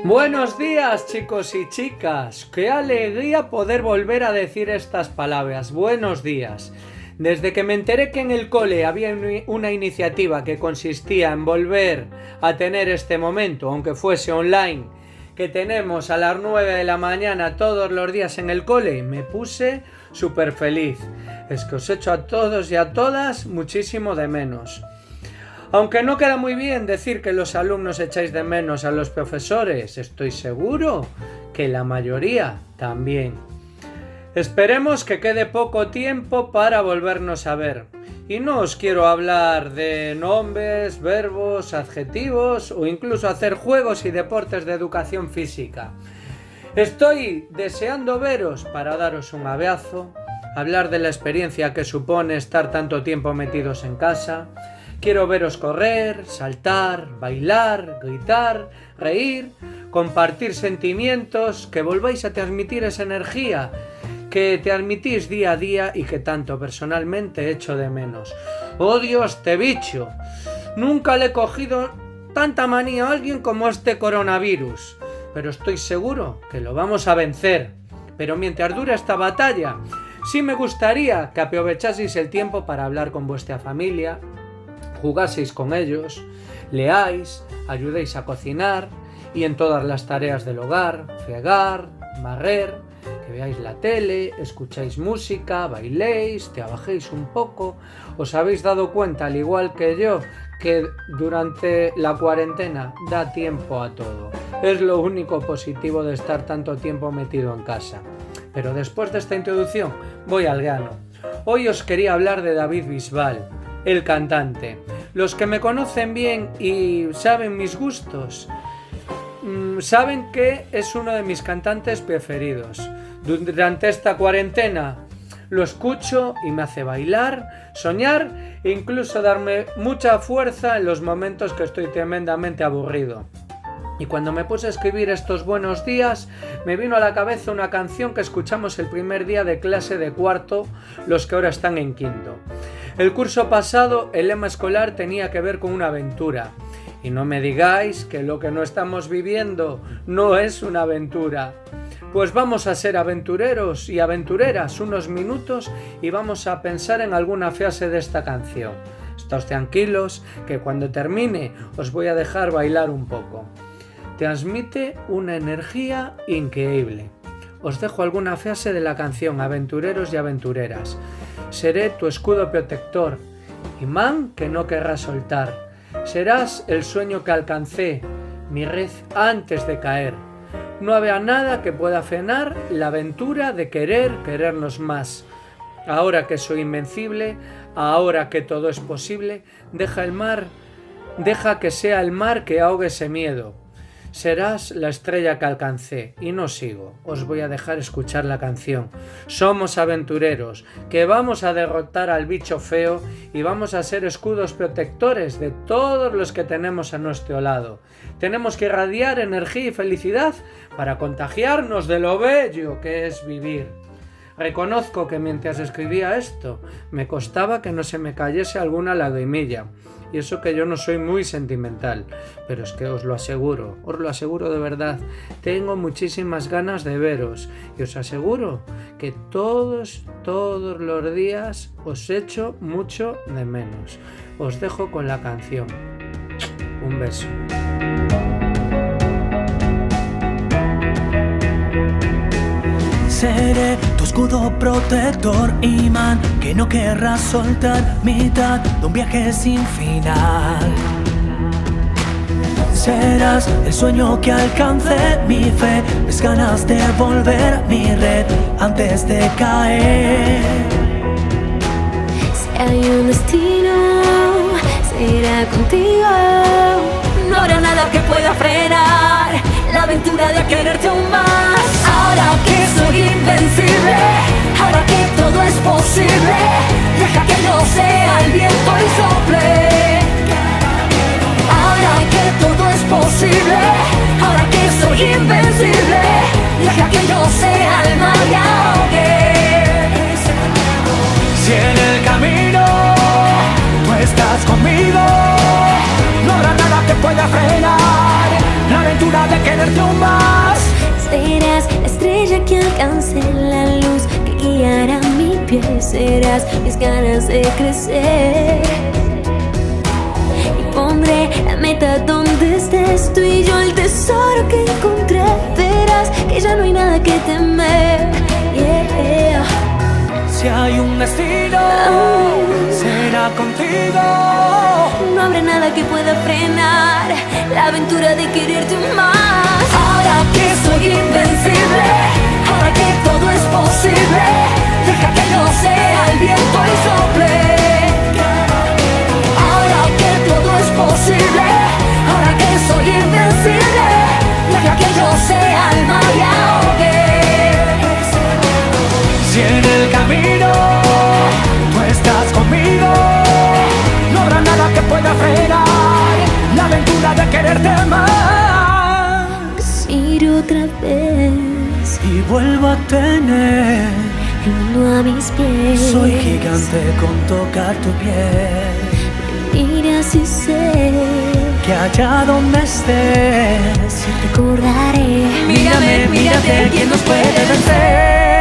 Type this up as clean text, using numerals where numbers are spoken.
Buenos días, chicos y chicas. Qué alegría poder volver a decir estas palabras. Buenos días. Desde que me enteré que en el cole había una iniciativa que consistía en volver a tener este momento, aunque fuese online, que tenemos a las 9 de la mañana todos los días en el cole, me puse súper feliz. Es que os echo a todos y a todas muchísimo de menos. Aunque no queda muy bien decir que los alumnos echáis de menos a los profesores, estoy seguro que la mayoría también. Esperemos que quede poco tiempo para volvernos a ver. Y no os quiero hablar de nombres, verbos, adjetivos o incluso hacer juegos y deportes de educación física. Estoy deseando veros para daros un abrazo, hablar de la experiencia que supone estar tanto tiempo metidos en casa. Quiero veros correr, saltar, bailar, gritar, reír, compartir sentimientos, que volváis a transmitir esa energía que transmitís día a día y que tanto personalmente echo de menos. ¡Odio este bicho! Nunca le he cogido tanta manía a alguien como este coronavirus, pero estoy seguro que lo vamos a vencer. Pero mientras dure esta batalla, sí me gustaría que aprovechaseis el tiempo para hablar con vuestra familia, jugaseis con ellos, leáis, ayudéis a cocinar y en todas las tareas del hogar, fregar, barrer, que veáis la tele, escucháis música, bailéis, trabajéis un poco. ¿Os habéis dado cuenta, al igual que yo, que durante la cuarentena da tiempo a todo? Es lo único positivo de estar tanto tiempo metido en casa. Pero después de esta introducción, voy al grano. Hoy os quería hablar de David Bisbal, el cantante. Los que me conocen bien y saben mis gustos, saben que es uno de mis cantantes preferidos. Durante esta cuarentena lo escucho y me hace bailar, soñar e incluso darme mucha fuerza en los momentos que estoy tremendamente aburrido. Y cuando me puse a escribir estos buenos días, me vino a la cabeza una canción que escuchamos el primer día de clase de cuarto, los que ahora están en quinto. El curso pasado, el lema escolar tenía que ver con una aventura. Y no me digáis que lo que no estamos viviendo no es una aventura. Pues vamos a ser aventureros y aventureras unos minutos y vamos a pensar en alguna frase de esta canción. Estáos tranquilos, que cuando termine os voy a dejar bailar un poco. Transmite una energía increíble. Os dejo alguna frase de la canción Aventureros y aventureras. Seré tu escudo protector, imán que no querrás soltar. Serás el sueño que alcancé, mi red antes de caer. No habrá nada que pueda frenar la aventura de querernos más. Ahora que soy invencible, ahora que todo es posible, deja que sea el mar que ahogue ese miedo. Serás la estrella que alcancé. Y no sigo, os voy a dejar escuchar la canción. Somos aventureros, que vamos a derrotar al bicho feo y vamos a ser escudos protectores de todos los que tenemos a nuestro lado. Tenemos que irradiar energía y felicidad para contagiarnos de lo bello que es vivir. Reconozco que mientras escribía esto, me costaba que no se me cayese alguna lagrimilla. Y eso que yo no soy muy sentimental, pero es que os lo aseguro de verdad, tengo muchísimas ganas de veros y os aseguro que todos los días os echo mucho de menos. Os dejo con la canción. Un beso. Seré tu escudo protector, imán que no querrás soltar, mitad de un viaje sin final. Serás el sueño que alcance mi fe, mis ganas de volver mi red antes de caer. Si hay un destino, será contigo. No habrá nada que pueda frenar la aventura de quererte aún más. Ahora que soy invencible, ahora que todo es posible, deja que yo sea el viento y sople. Ahora que todo es posible, ahora que soy invencible, deja que yo sea el mar y ahogue. Si en el camino tú estás conmigo, no habrá nada que pueda frenar la aventura de quererte aún más. Serás la estrella que alcance la luz que guiará mi pie. Serás mis ganas de crecer. Y pondré la meta donde estés, tú y yo el tesoro que encontré. Verás que ya no hay nada que temer. Yeah. Si hay un destino, será contigo. No habrá nada que pueda frenar la aventura de quererte más. Ahora que soy invencible, ahora que todo es posible, deja que yo sea el viento y sople. Ahora que todo es posible, ahora que soy invencible, deja que yo sea el mar y ahogue. Si en el camino tú estás conmigo, no habrá nada que pueda frenar la aventura de quererte más. Ir otra vez Y vuelvo a tener el mundo a mis pies. Soy gigante con tocar tu piel. Miras y sé Que allá donde estés recordaré. mírame, mírate, ¿quién nos puede vencer?